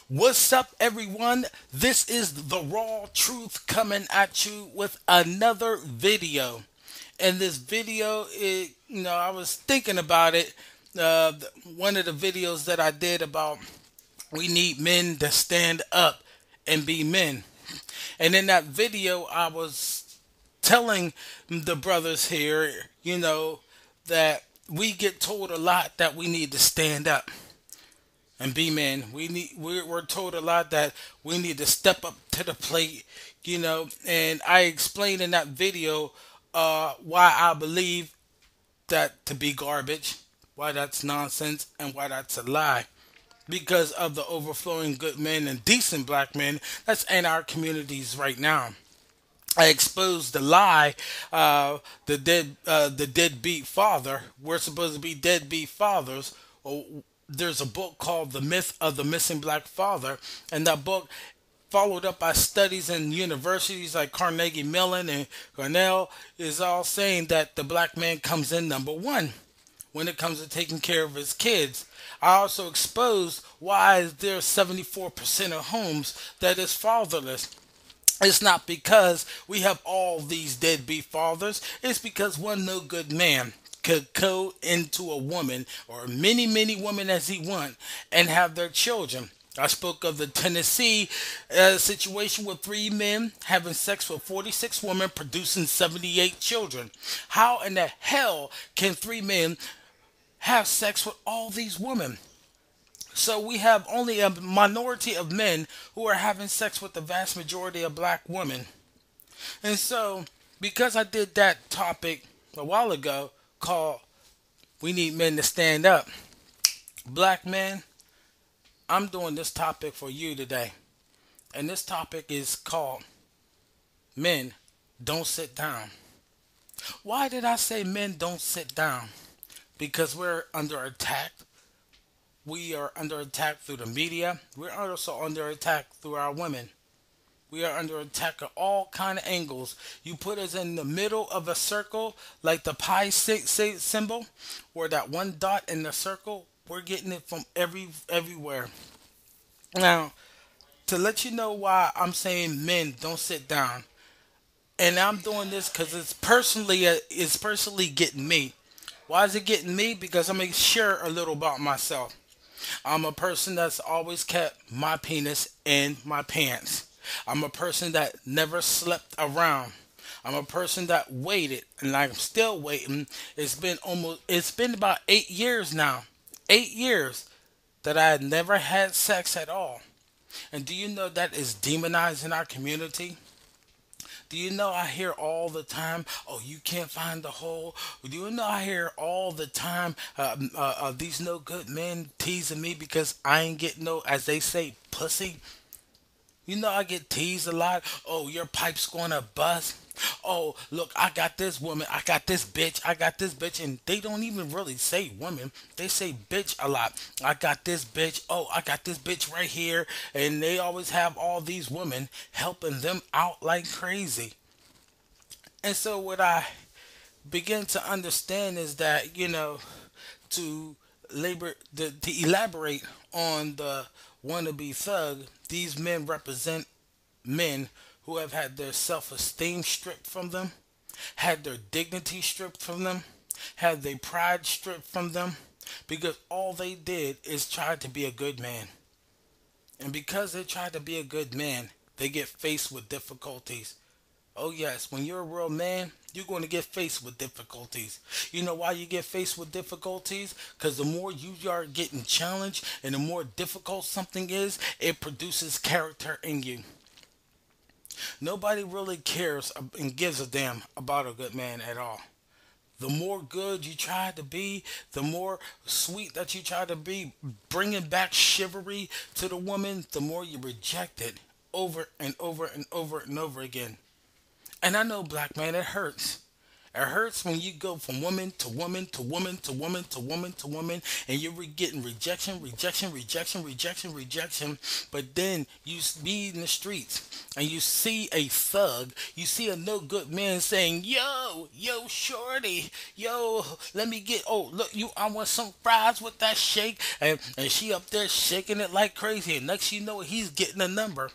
What's up, everyone? This is the raw truth coming at you with another video. And this video, I was thinking about it. One of the videos that I did about we need men to stand up and be men. And in that video, I was telling the brothers here, that we get told a lot that we need to stand up and be men. We're told a lot that we need to step up to the plate, And I explained in that video why I believe that to be garbage, why that's nonsense, and why that's a lie. Because of the overflowing good men and decent black men that's in our communities right now. I exposed the lie, the deadbeat father. We're supposed to be deadbeat fathers. Well, there's a book called The Myth of the Missing Black Father, and that book followed up by studies in universities like Carnegie Mellon and Cornell is all saying that the black man comes in number one when it comes to taking care of his kids. I also exposed why is there 74% of homes that is fatherless. It's not because we have all these deadbeat fathers. It's because one no good man could go into a woman or many, many women as he want and have their children. I spoke of the Tennessee situation with three men having sex with 46 women, producing 78 children. How in the hell can three men have sex with all these women? So we have only a minority of men who are having sex with the vast majority of black women. And so, because I did that topic a while ago called We Need Men to Stand Up, black men, I'm doing this topic for you today. And this topic is called Men Don't Sit Down. Why did I say men don't sit down? Because we're under attack. We are under attack through the media. We're also under attack through our women. We are under attack at all kind of angles. You put us in the middle of a circle, like the pi symbol, or that one dot in the circle. We're getting it from everywhere. Now, to let you know why I'm saying men don't sit down, and I'm doing this because it's personally getting me. Why is it getting me? Because I'm gonna share a little about myself. I'm a person that's always kept my penis in my pants. I'm a person that never slept around. I'm a person that waited and I'm still waiting. It's been about 8 years now. 8 years that I had never had sex at all. And do you know that is demonized in our community? Do you know I hear all the time, oh, you can't find the hole? Do you know I hear all the time these no good men teasing me because I ain't getting no, as they say, pussy? You know I get teased a lot. Oh, your pipe's gonna bust. Oh, look, I got this woman, I got this bitch, I got this bitch, and they don't even really say woman. They say bitch a lot. I got this bitch. Oh, I got this bitch right here, and they always have all these women helping them out like crazy. And so what I begin to understand is that to to elaborate on the wannabe thug, these men represent men who have had their self esteem stripped from them, had their dignity stripped from them, had their pride stripped from them, because all they did is try to be a good man. And because they try to be a good man, they get faced with difficulties. Oh, yes, when you're a real man, you're going to get faced with difficulties. You know why you get faced with difficulties? Because the more you are getting challenged and the more difficult something is, it produces character in you. Nobody really cares and gives a damn about a good man at all. The more good you try to be, the more sweet that you try to be, bringing back chivalry to the woman, the more you reject it over and over and over and over again. And I know, black man, it hurts. It hurts when you go from woman to woman to woman to woman to woman to woman, and you're getting rejection, rejection, rejection, rejection, rejection. But then be in the streets and you see a thug, you see a no good man saying, "Yo, yo, shorty, yo, let me get. Oh, look, you. I want some fries with that shake," and she up there shaking it like crazy. And next you know, he's getting a number.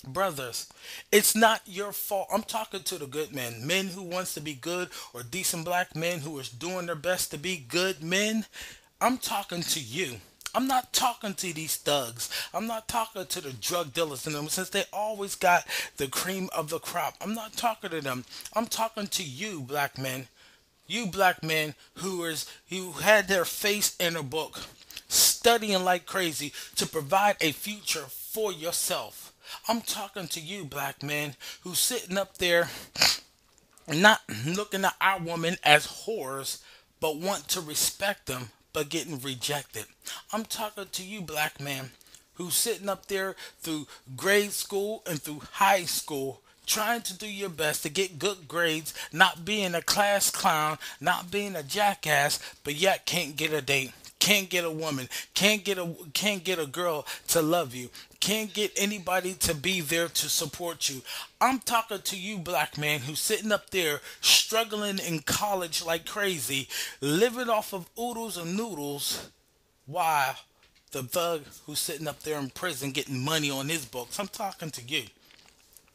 Brothers, it's not your fault. I'm talking to the good men who wants to be good, or decent black men who is doing their best to be good men. I'm talking to you. I'm not talking to these thugs. I'm not talking to the drug dealers in them, since they always got the cream of the crop. I'm not talking to them. I'm talking to you, black men. You black men who had their face in a book, studying like crazy to provide a future for yourself. I'm talking to you, black men, who's sitting up there not looking at our women as whores, but want to respect them, but getting rejected. I'm talking to you, black man, who's sitting up there through grade school and through high school, trying to do your best to get good grades, not being a class clown, not being a jackass, but yet can't get a date. Can't get a woman, can't get a girl to love you, can't get anybody to be there to support you. I'm talking to you, black man, who's sitting up there struggling in college like crazy, living off of oodles and noodles, while the thug who's sitting up there in prison getting money on his books. I'm talking to you.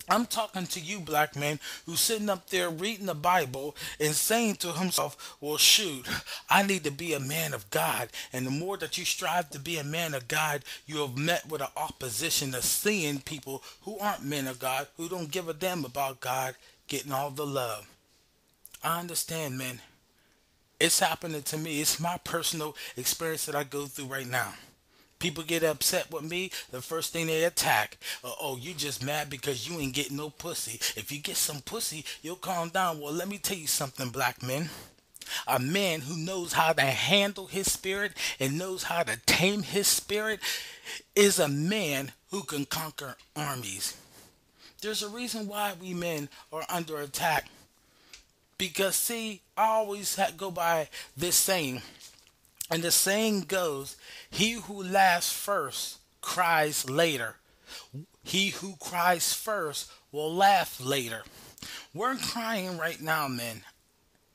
I'm talking to you, black man, who's sitting up there reading the Bible and saying to himself, "Well, shoot, I need to be a man of God." And the more that you strive to be a man of God, you have met with an opposition of seeing people who aren't men of God, who don't give a damn about God, getting all the love. I understand, man. It's happening to me. It's my personal experience that I go through right now. People get upset with me, the first thing they attack. Oh, you just mad because you ain't getting no pussy. If you get some pussy, you'll calm down. Well, let me tell you something, black men. A man who knows how to handle his spirit and knows how to tame his spirit is a man who can conquer armies. There's a reason why we men are under attack. Because, see, I always go by this saying. And the saying goes, he who laughs first cries later. He who cries first will laugh later. We're crying right now, men.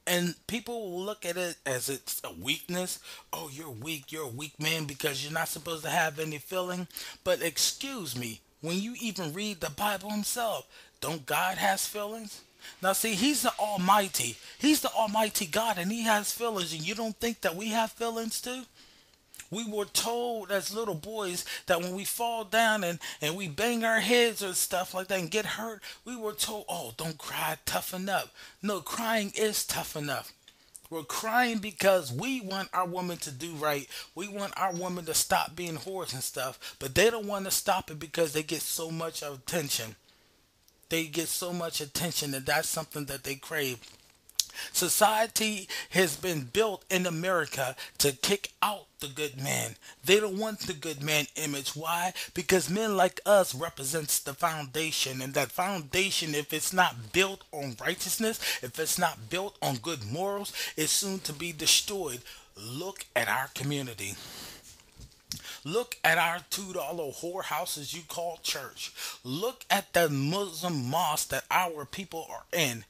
And people will look at it as it's a weakness. Oh, you're weak. You're a weak man because you're not supposed to have any feeling. But excuse me, when you even read the Bible himself, don't God has feelings? Now see, he's the Almighty. He's the Almighty God, and he has feelings. And you don't think that we have feelings too? We were told as little boys that when we fall down and we bang our heads or stuff like that and get hurt, we were told, "Oh, don't cry, toughen up." No, crying is tough enough. We're crying because we want our woman to do right. We want our woman to stop being whores and stuff. But they don't want to stop it because they get so much attention. They get so much attention, and that's something that they crave. Society has been built in America to kick out the good man. They don't want the good man image. Why? Because men like us represents the foundation, and that foundation, if it's not built on righteousness, if it's not built on good morals, is soon to be destroyed. Look at our community. Look at our $2 whorehouses you call church. Look at the Muslim mosque that our people are in.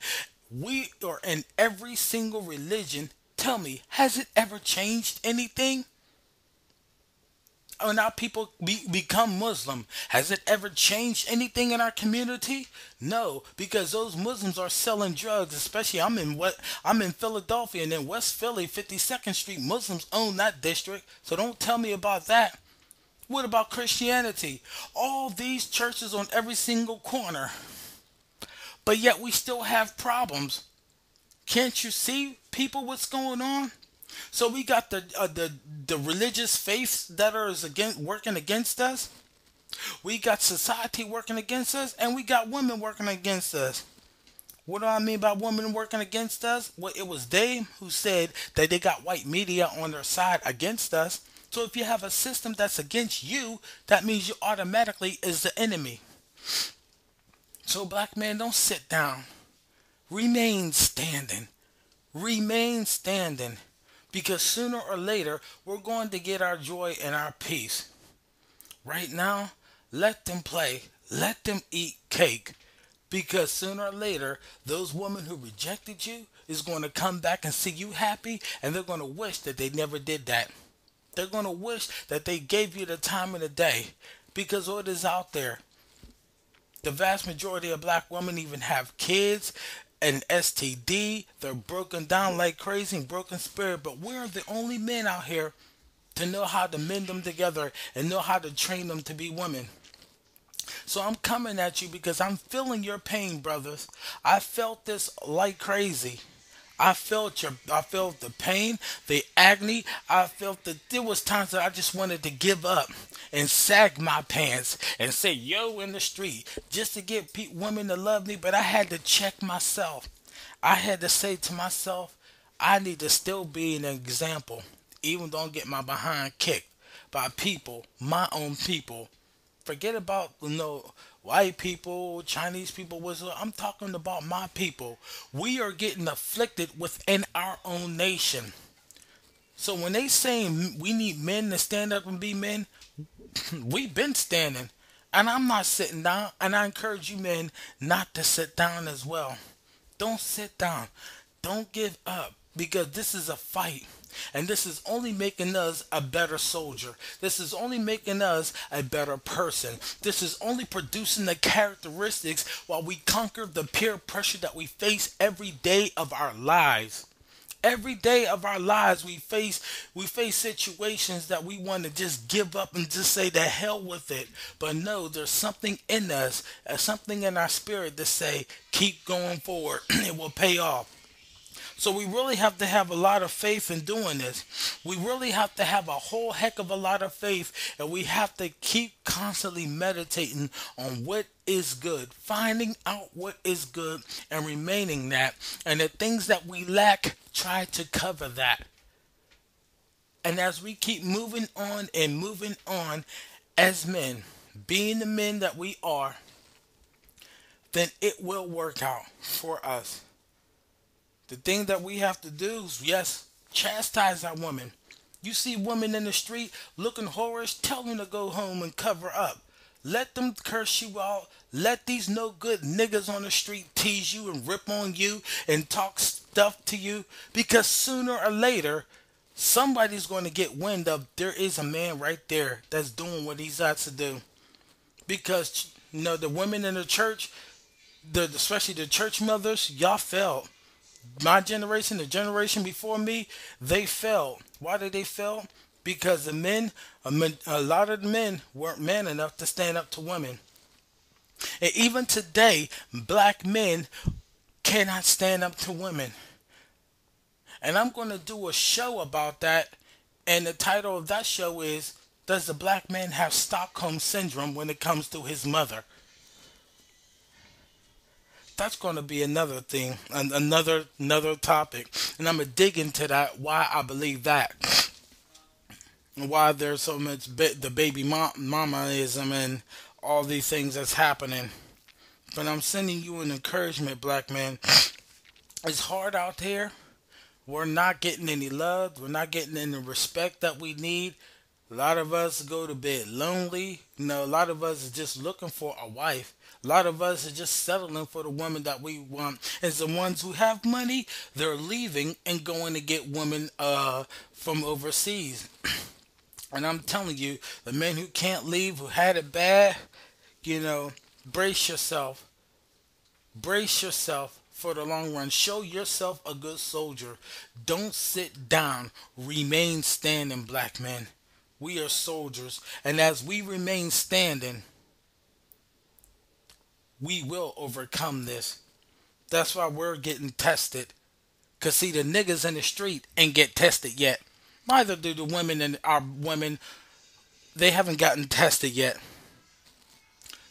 We are in every single religion. Tell me, has it ever changed anything? When our people become Muslim, has it ever changed anything in our community? No, because those Muslims are selling drugs. Especially, I'm in Philadelphia, and in West Philly, 52nd Street. Muslims own that district, so don't tell me about that. What about Christianity? All these churches on every single corner, but yet we still have problems. Can't you see, people, what's going on? So we got the religious faiths that are working against us. We got society working against us, and we got women working against us. What do I mean by women working against us? Well, it was they who said that they got white media on their side against us. So if you have a system that's against you, that means you automatically is the enemy. So black man, don't sit down. Remain standing. Remain standing. Because sooner or later, we're going to get our joy and our peace. Right now, let them play. Let them eat cake. Because sooner or later, those women who rejected you is going to come back and see you happy, and they're going to wish that they never did that. They're going to wish that they gave you the time of the day. Because what is out there, the vast majority of black women even have kids, an STD. They're broken down like crazy and broken spirit. But we're the only men out here to know how to mend them together and know how to train them to be women. So I'm coming at you because I'm feeling your pain, brothers. I felt this like crazy. I felt the pain, the agony. I felt that there was times that I just wanted to give up and sag my pants and say yo in the street just to get women to love me, but I had to check myself. I had to say to myself, I need to still be an example, even though I get my behind kicked by people, my own people. Forget about white people, Chinese people. I'm talking about my people. We are getting afflicted within our own nation. So when they saying we need men to stand up and be men, we've been standing, and I'm not sitting down. And I encourage you men not to sit down as well. Don't sit down. Don't give up because this is a fight. And this is only making us a better soldier. This is only making us a better person. This is only producing the characteristics while we conquer the peer pressure that we face every day of our lives. Every day of our lives we face situations that we want to just give up and just say the hell with it. But no, there's something in us, something in our spirit to say keep going forward. It will pay off. So we really have to have a lot of faith in doing this. We really have to have a whole heck of a lot of faith, and we have to keep constantly meditating on what is good, finding out what is good and remaining that. And the things that we lack, try to cover that. And as we keep moving on and moving on as men, being the men that we are, then it will work out for us. The thing that we have to do is, yes, chastise our women. You see women in the street looking whorish, tell them to go home and cover up. Let them curse you out. Let these no good niggas on the street tease you and rip on you and talk stuff to you. Because sooner or later, somebody's going to get wind of there is a man right there that's doing what he's got to do. Because, the women in the church, especially the church mothers, y'all fell. My generation, the generation before me, they fell. Why did they fail? Because a lot of the men weren't man enough to stand up to women. And even today, black men cannot stand up to women. And I'm going to do a show about that. And the title of that show is, Does the Black Man Have Stockholm Syndrome When It Comes to His Mother? That's going to be another thing, another topic, and I'm gonna dig into that. Why I believe that, and why there's so much the baby mamaism and all these things that's happening. But I'm sending you an encouragement, black man. It's hard out here. We're not getting any love. We're not getting any respect that we need. A lot of us go to bed lonely. A lot of us is just looking for a wife. A lot of us are just settling for the woman that we want. And the ones who have money, they're leaving and going to get women from overseas. And I'm telling you, the men who can't leave, who had it bad, brace yourself. Brace yourself for the long run. Show yourself a good soldier. Don't sit down. Remain standing, black men. We are soldiers. And as we remain standing, we will overcome this. That's why we're getting tested. Cause see, the niggas in the street ain't get tested yet. Neither do the women and our women. They haven't gotten tested yet.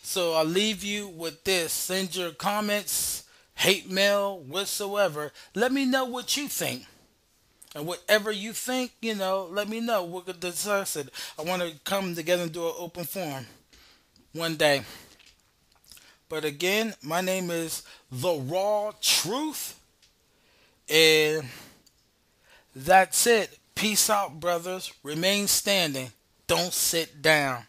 So I'll leave you with this. Send your comments, hate mail, whatsoever. Let me know what you think. And whatever you think, let me know. We're going to discuss it. I want to come together and do an open forum one day. But again, my name is The Raw Truth. And that's it. Peace out, brothers. Remain standing. Don't sit down.